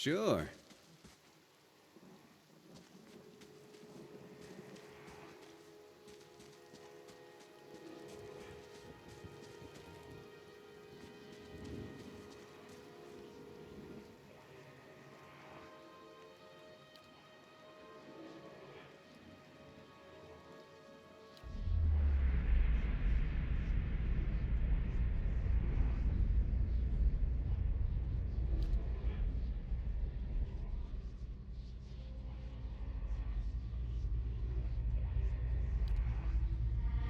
Sure.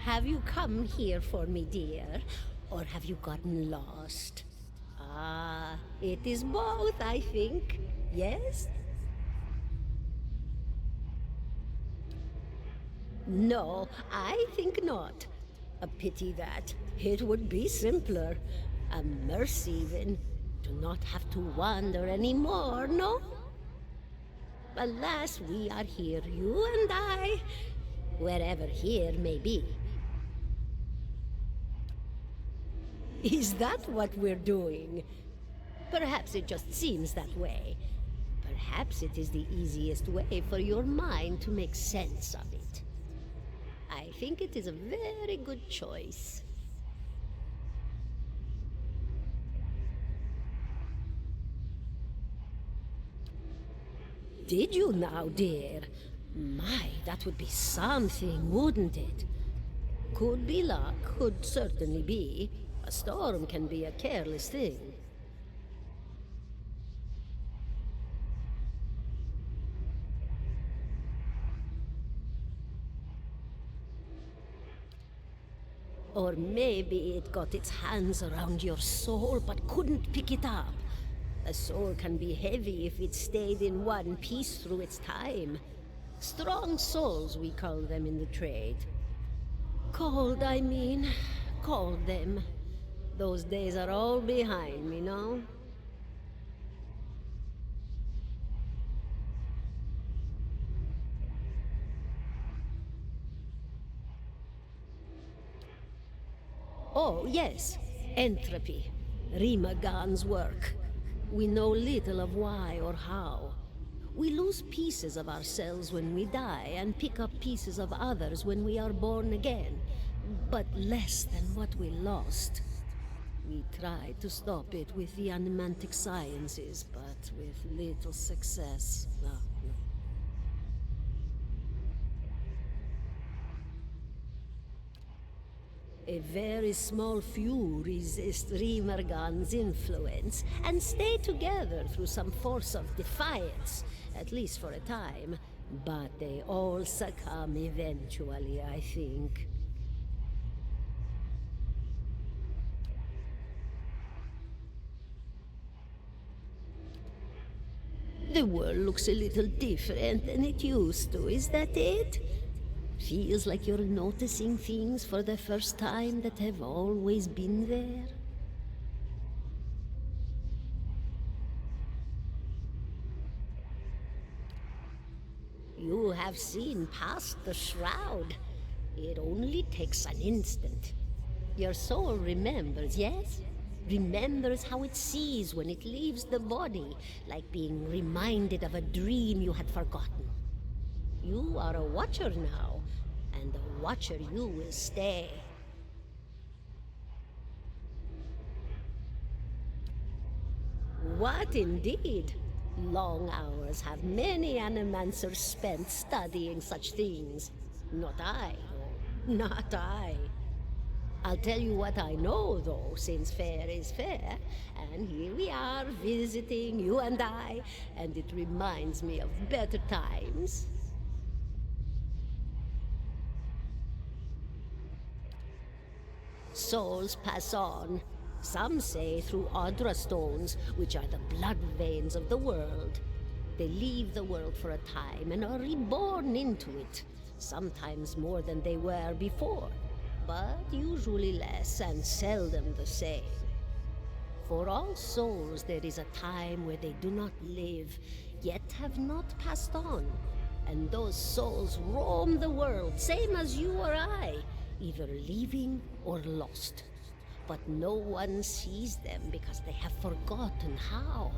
Have you come here for me, dear? Or have you gotten lost? Ah, it is both, I think. Yes? No, I think not. A pity that. It would be simpler. A mercy, even. To not have to wander anymore, no? Alas, we are here, you and I. Wherever here may be. Is that what we're doing? Perhaps it just seems that way. Perhaps it is the easiest way for your mind to make sense of it. I think it is a very good choice. Did you now, dear? My, that would be something, wouldn't it? Could be luck, could certainly be. A storm can be a careless thing. Or maybe it got its hands around your soul but couldn't pick it up. A soul can be heavy if it stayed in one piece through its time. Strong souls, we call them in the trade. Cold, I mean. Called them. Those days are all behind me, no? Oh, yes. Entropy. Rimagan's work. We know little of why or how. We lose pieces of ourselves when we die and pick up pieces of others when we are born again, but less than what we lost. We tried to stop it with the animantic sciences, but with little success. No. A very small few resist Rimergan's influence and stay together through some force of defiance, at least for a time. But they all succumb eventually, I think. The world looks a little different than it used to, is that it? Feels like you're noticing things for the first time that have always been there. You have seen past the shroud. It only takes an instant. Your soul remembers, yes? Remembers how it sees when it leaves the body, like being reminded of a dream you had forgotten. You are a watcher now, and a watcher you will stay. What indeed? Long hours have many animancers spent studying such things. Not I, though. Not I. I'll tell you what I know, though, since fair is fair, and here we are visiting, you and I, and it reminds me of better times. Souls pass on. Some say through Audra stones, which are the blood veins of the world. They leave the world for a time and are reborn into it, sometimes more than they were before, but usually less and seldom the same. For all souls there is a time where they do not live, yet have not passed on, and those souls roam the world, same as you or I, either leaving or lost. But no one sees them because they have forgotten how.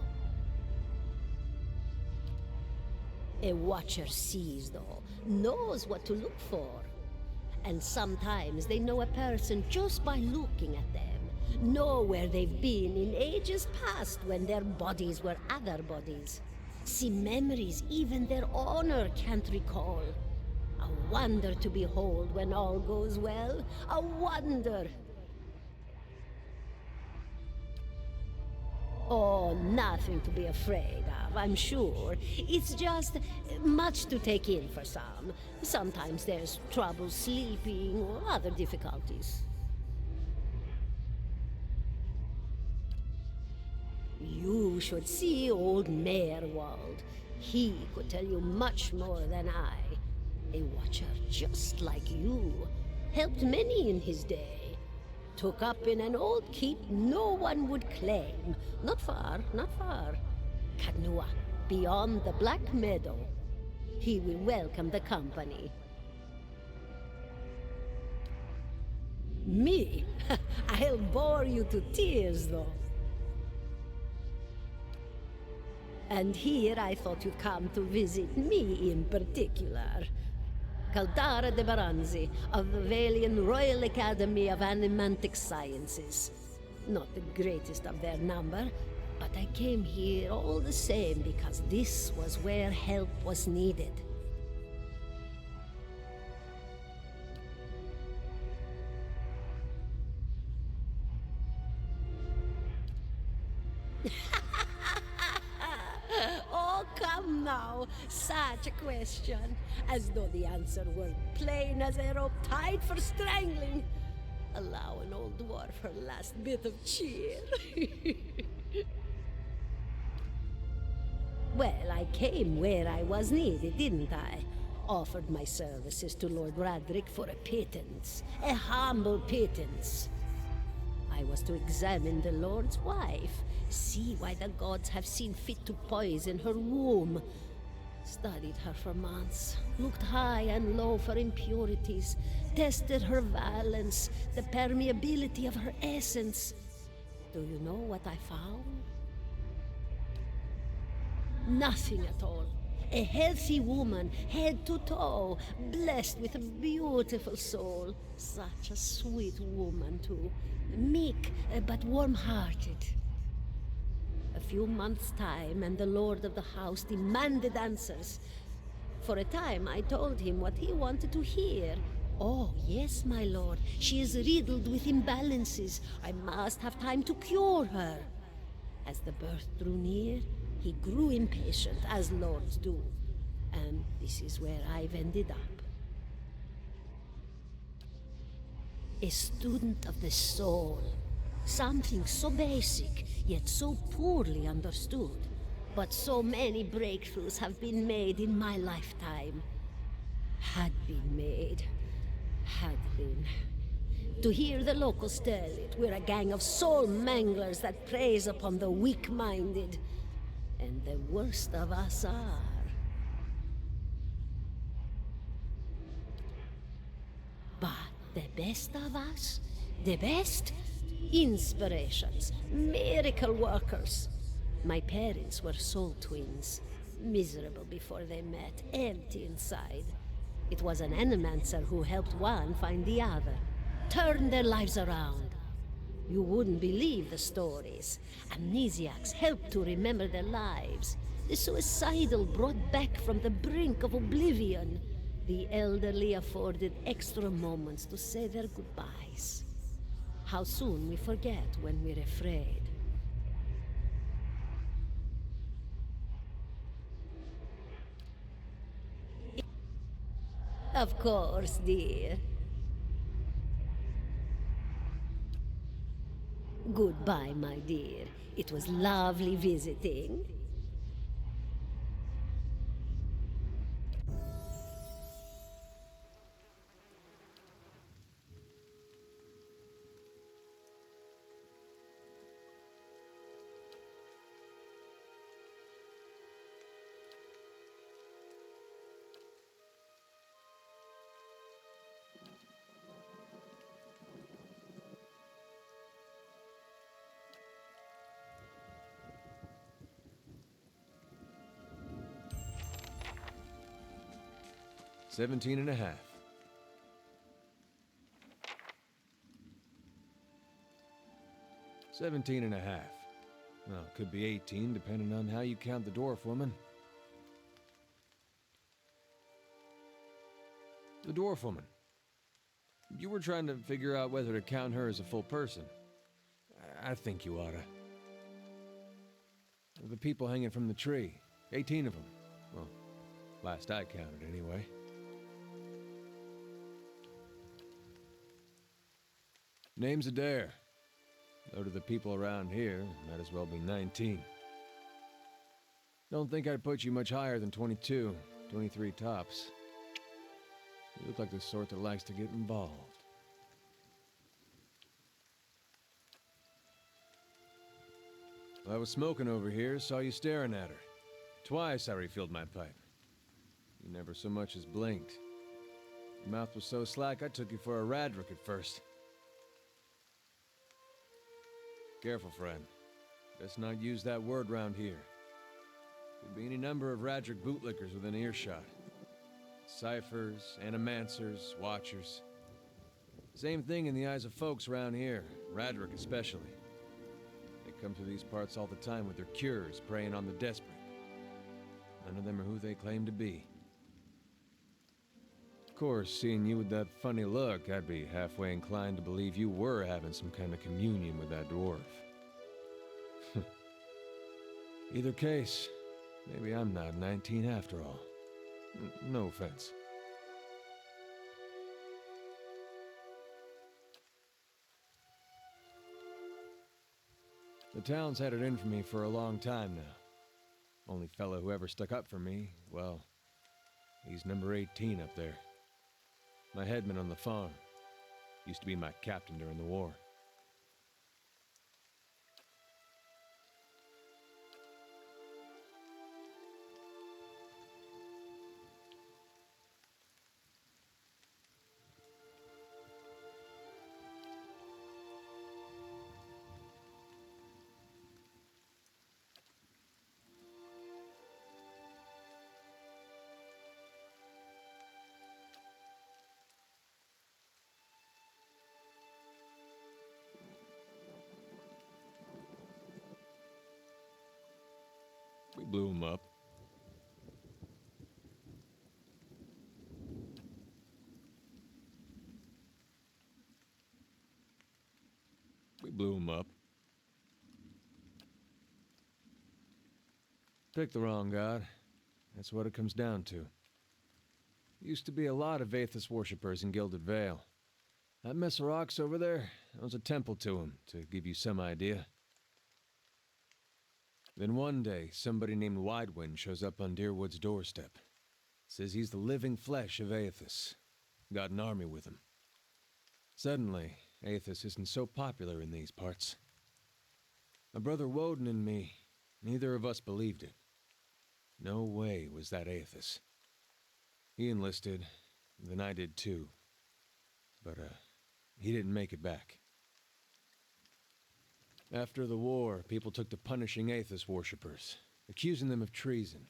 A watcher sees, though, knows what to look for. And sometimes they know a person just by looking at them, know where they've been in ages past when their bodies were other bodies. See memories even their owner can't recall. A wonder to behold when all goes well. A wonder! Oh, nothing to be afraid of, I'm sure. It's just much to take in for some. Sometimes there's trouble sleeping or other difficulties. You should see old Merwald. He could tell you much more than I. A watcher just like you. Helped many in his day. Took up in an old keep no one would claim. Not far, not far. Kadnua, beyond the Black Meadow. He will welcome the company. Me? I'll bore you to tears, though. And here I thought you'd come to visit me in particular. Caldara de Baranzi, of the Valian Royal Academy of Animantic Sciences. Not the greatest of their number, but I came here all the same because this was where help was needed. Oh, come now. Such a question. As though the answer were plain as a rope tied for strangling. Allow an old dwarf her last bit of cheer. Well, I came where I was needed, didn't I? Offered my services to Lord Radric for a pittance. A humble pittance. I was to examine the Lord's wife, see why the gods have seen fit to poison her womb. Studied her for months, looked high and low for impurities, tested her valence, the permeability of her essence. Do you know what I found? Nothing at all. A healthy woman, head to toe, blessed with a beautiful soul. Such a sweet woman, too. Meek, but warm-hearted. A few months' time, and the lord of the house demanded answers. For a time, I told him what he wanted to hear. Oh, yes, my lord, she is riddled with imbalances. I must have time to cure her. As the birth drew near, he grew impatient, as lords do. And this is where I've ended up. A student of the soul. Something so basic, yet so poorly understood. But so many breakthroughs have been made in my lifetime. Had been made. Had been. To hear the locals tell it, we're a gang of soul manglers that preys upon the weak-minded. And the worst of us are. But the best of us? The best? Inspirations, miracle workers. My parents were soul twins, miserable before they met, empty inside. It was an animancer who helped one find the other, turned their lives around. You wouldn't believe the stories. Amnesiacs helped to remember their lives. The suicidal brought back from the brink of oblivion. The elderly afforded extra moments to say their goodbyes. How soon we forget when we're afraid. Of course, dear. Goodbye, my dear. It was lovely visiting. 17 and a half. $17 and a half. Well, it could be 18, depending on how you count the dwarf woman. The dwarf woman. You were trying to figure out whether to count her as a full person. I think you oughta. The people hanging from the tree. 18 of them. Well, last I counted, anyway. Name's Adair. Though to the people around here, might as well be 19. Don't think I'd put you much higher than 22, 23 tops. You look like the sort that likes to get involved. Well, I was smoking over here, saw you staring at her. Twice I refilled my pipe. You never so much as blinked. Your mouth was so slack I took you for a Radric at first. Careful, friend. Best not use that word round here. Could be any number of Radric bootlickers within earshot. Ciphers, animancers, watchers. Same thing in the eyes of folks around here, Radric especially. They come to these parts all the time with their cures, preying on the desperate. None of them are who they claim to be. Of course, seeing you with that funny look, I'd be halfway inclined to believe you were having some kind of communion with that dwarf. Either case, maybe I'm not 19 after all. No offense. The town's had it in for me for a long time now. Only fellow who ever stuck up for me, well, he's number 18 up there. My headman on the farm. Used to be my captain during the war. We blew him up. We blew him up. Picked the wrong god. That's what it comes down to. Used to be a lot of Aethys worshippers in Gilded Vale. That mess of rocks over there, that was a temple to him, to give you some idea. Then one day, somebody named Widewind shows up on Deerwood's doorstep. Says he's the living flesh of Aethys. Got an army with him. Suddenly, Aethys isn't so popular in these parts. My brother Woden and me, neither of us believed it. No way was that Aethys. He enlisted, then I did too. But, he didn't make it back. After the war, people took to punishing Aethys worshippers, accusing them of treason.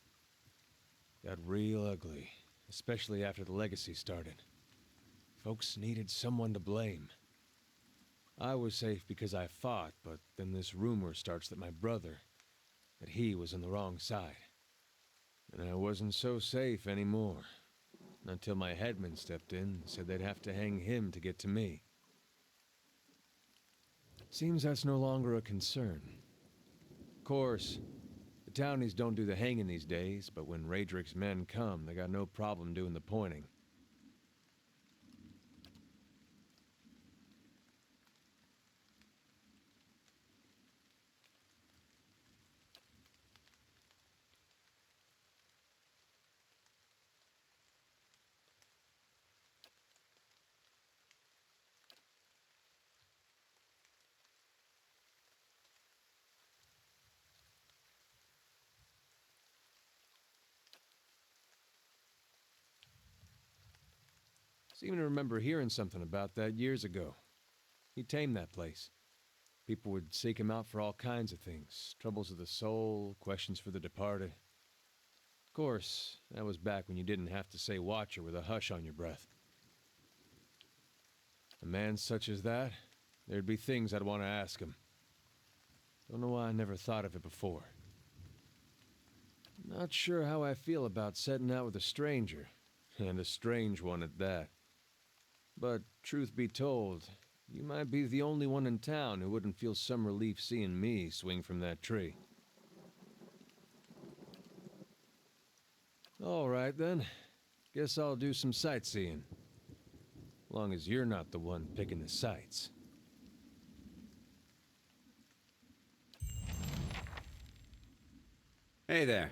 Got real ugly, especially after the legacy started. Folks needed someone to blame. I was safe because I fought, but then this rumor starts that my brother, that he was on the wrong side. And I wasn't so safe anymore. Until my headman stepped in and said they'd have to hang him to get to me. Seems that's no longer a concern. Of course, the townies don't do the hanging these days, but when Radric's men come, they got no problem doing the pointing. Seem to remember hearing something about that years ago. He tamed that place. People would seek him out for all kinds of things. Troubles of the soul, questions for the departed. Of course, that was back when you didn't have to say Watcher with a hush on your breath. A man such as that, there'd be things I'd want to ask him. Don't know why I never thought of it before. Not sure how I feel about setting out with a stranger, and a strange one at that. But, truth be told, you might be the only one in town who wouldn't feel some relief seeing me swing from that tree. All right, then. Guess I'll do some sightseeing. Long as you're not the one picking the sights. Hey there.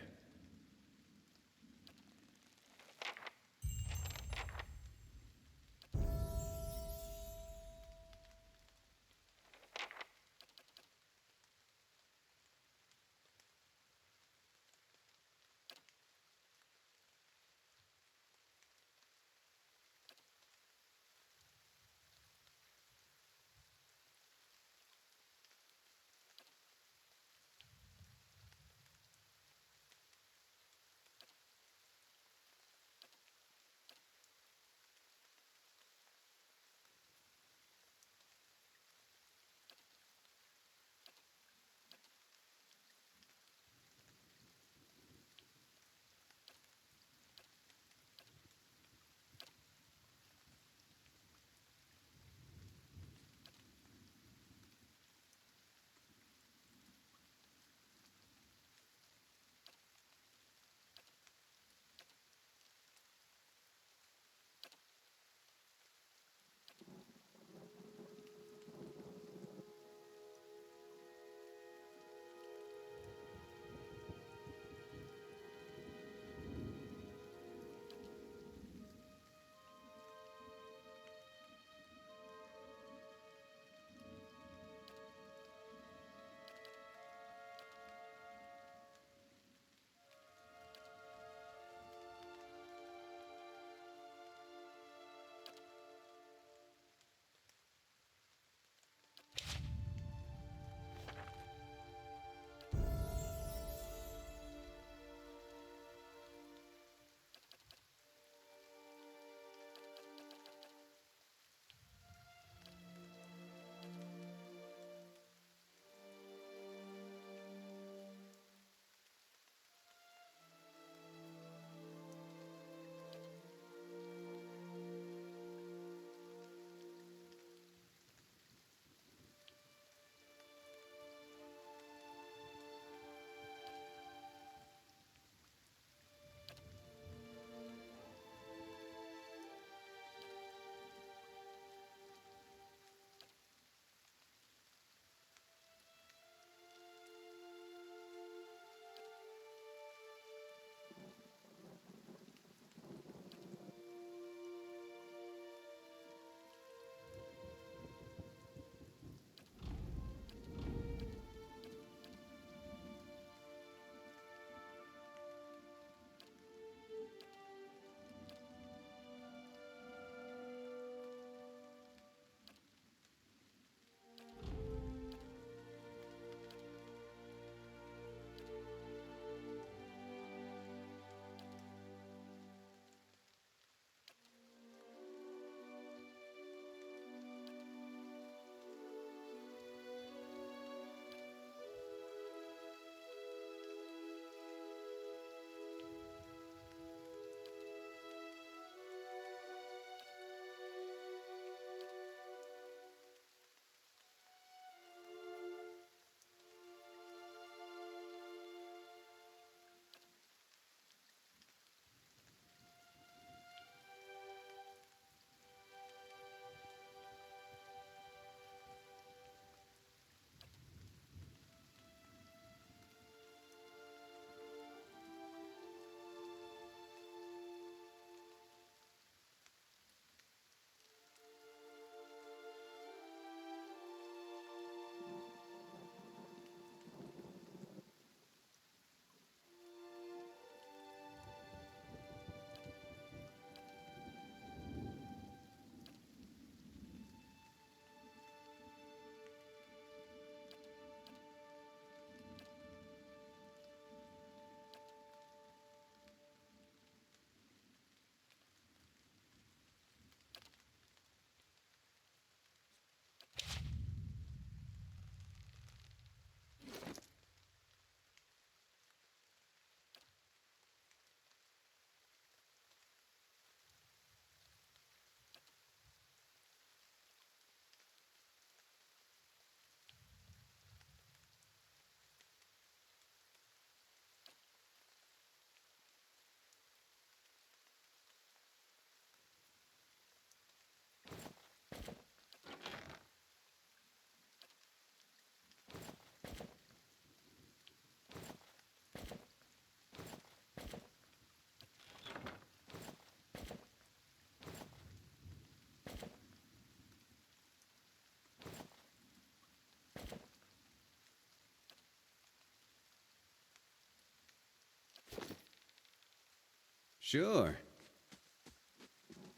Sure.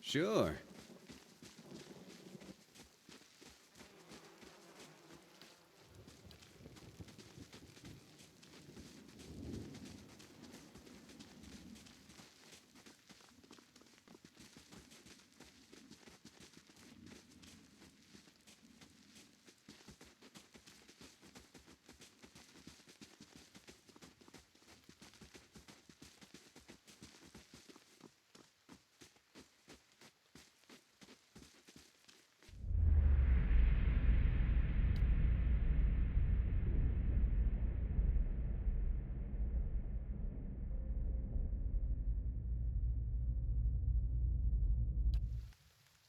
Sure.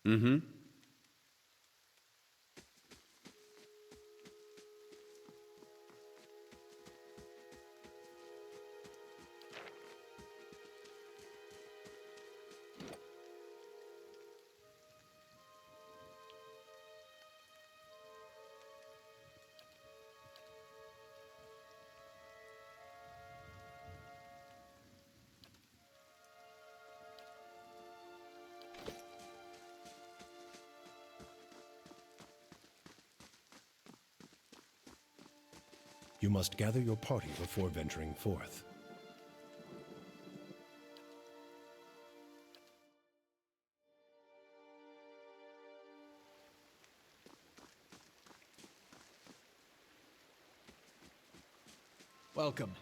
Mm-hmm. You must gather your party before venturing forth. Welcome.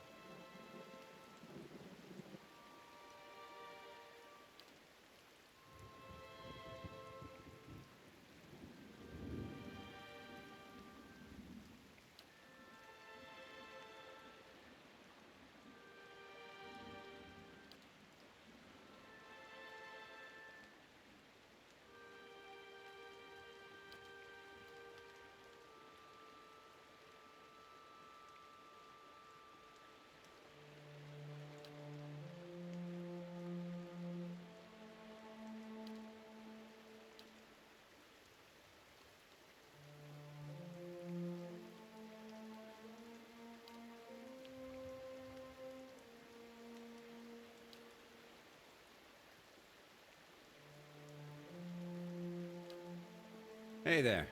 Hey there.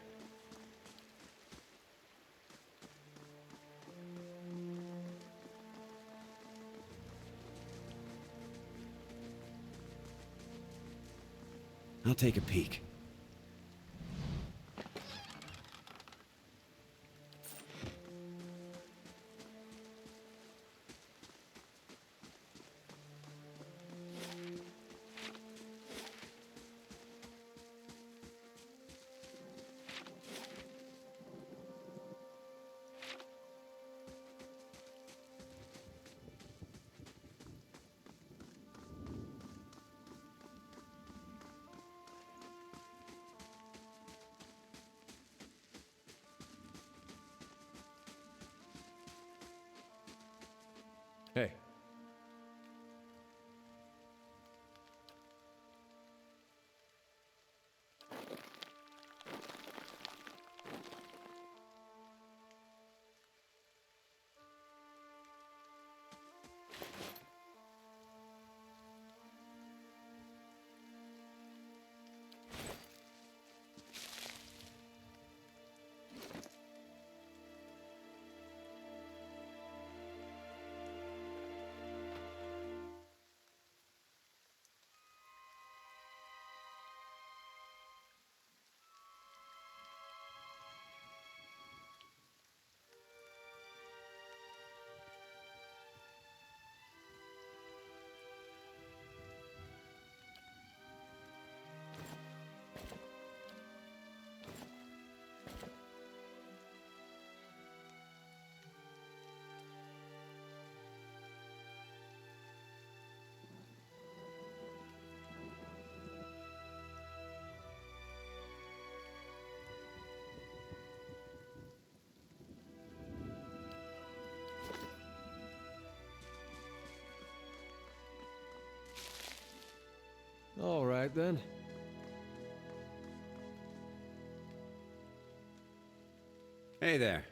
I'll take a peek. Hey. All right, then. Hey there.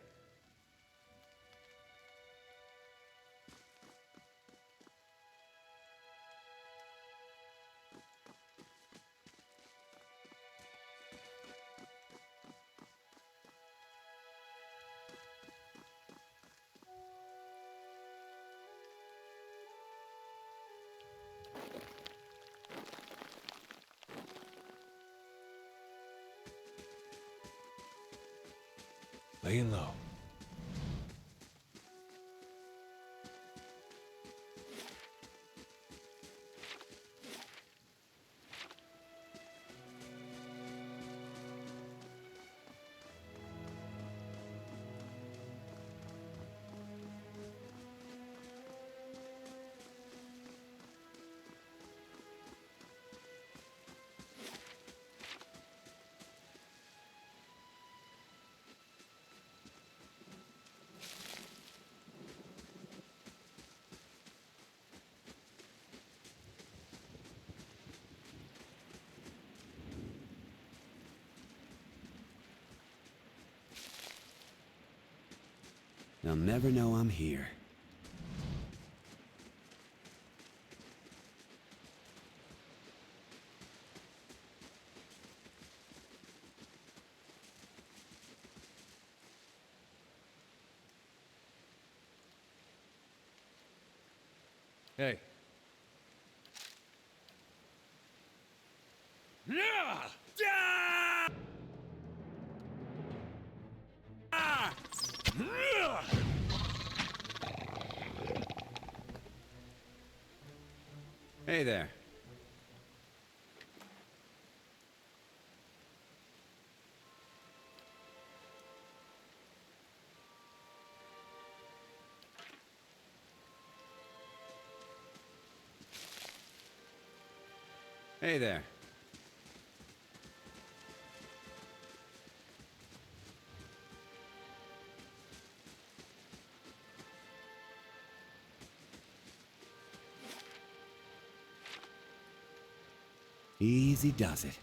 Laying low. They'll never know I'm here. Hey. Hey there. Hey there. Easy does it.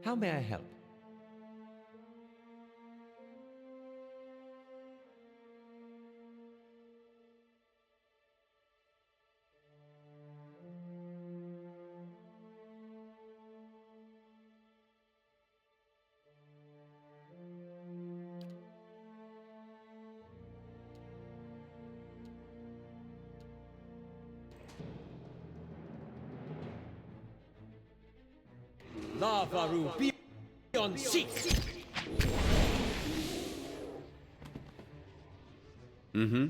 How may I help? Lavaru beyond seek! Mm-hmm.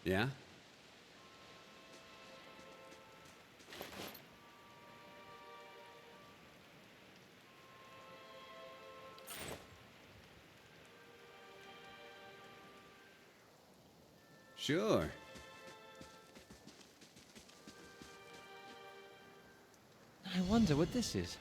Yeah? Sure. I wonder what this is.